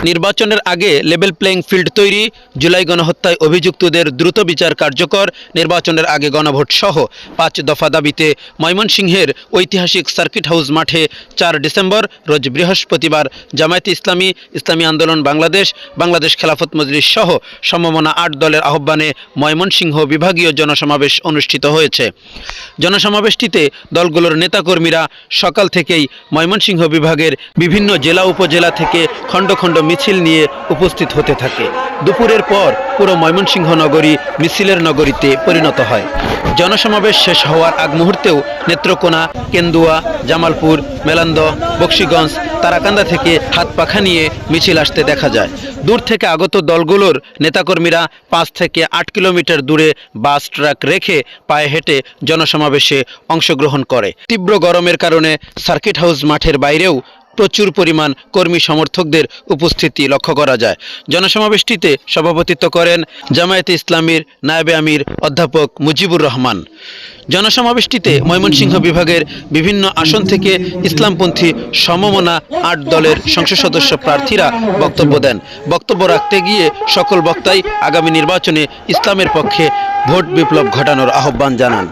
নির্বাচনের আগে level playing field তৈরি, জুলাই গণহত্যায় অভিযুক্তদের দ্রুত বিচার কার্যকর, নির্বাচনের আগে গণভোট সহ 5 দফা দাবিতে ময়মনসিংহের ঐতিহাসিক সার্কিট হাউস মাঠে 4 ডিসেম্বর রোজ বৃহস্পতিবার জামায়াতে ইসলামী, ইসলামী আন্দোলন বাংলাদেশ, বাংলাদেশ খেলাফত মজলিস সহ সমমনা 8 দলের আহ্বানে ময়মনসিংহ বিভাগীয় জনসমাবেশ অনুষ্ঠিত হয়েছে। জনসমাবেশটিতে দলগুলোর নেতাকর্মীরা সকাল থেকেই ময়মনসিংহ বিভাগের বিভিন্ন জেলা উপজেলা থেকে খণ্ড খণ্ড মিছিল নিয়ে উপস্থিত হতে থাকে। দুপুরের পর পুরো ময়মনসিংহ নগরী মিছিলের নগরীতে পরিণত হয়। জনসমাবেশ শেষ হওয়ার আগ মুহূর্তেও নেত্রকোনা, কেন্দুয়া, জামালপুর, মেলান্দ, বকশীগঞ্জ, তারাকান্দা থেকে হাত পাখা নিয়ে মিছিল আসতে দেখা যায়। দূর থেকে আগত দলগুলোর নেতাকর্মীরা 5 থেকে 8 কিলোমিটার দূরে বাস ট্রাক রেখে পায়ে হেঁটে জনসমাবেশে অংশগ্রহণ করে। তীব্র গরমের কারণে সার্কিট হাউস মাঠের বাইরেও প্রচুর পরিমাণ কর্মী সমর্থকদের উপস্থিতি লক্ষ্য করা যায়। জনসমাবেশটিতে সভাপতিত্ব করেন জামায়াতে ইসলামীর নায়েবে আমির অধ্যাপক মুজিবুর রহমান। জনসমাবেশটিতে ময়মনসিংহ বিভাগের বিভিন্ন আসন থেকে ইসলামপন্থী সমমনা 8 দলের সংসদ সদস্য প্রার্থীরা বক্তব্য দেন। বক্তব্য রাখতে গিয়ে সকল বক্তাই আগামী নির্বাচনে ইসলামের পক্ষে ভোট বিপ্লব ঘটানোর আহ্বান জানান।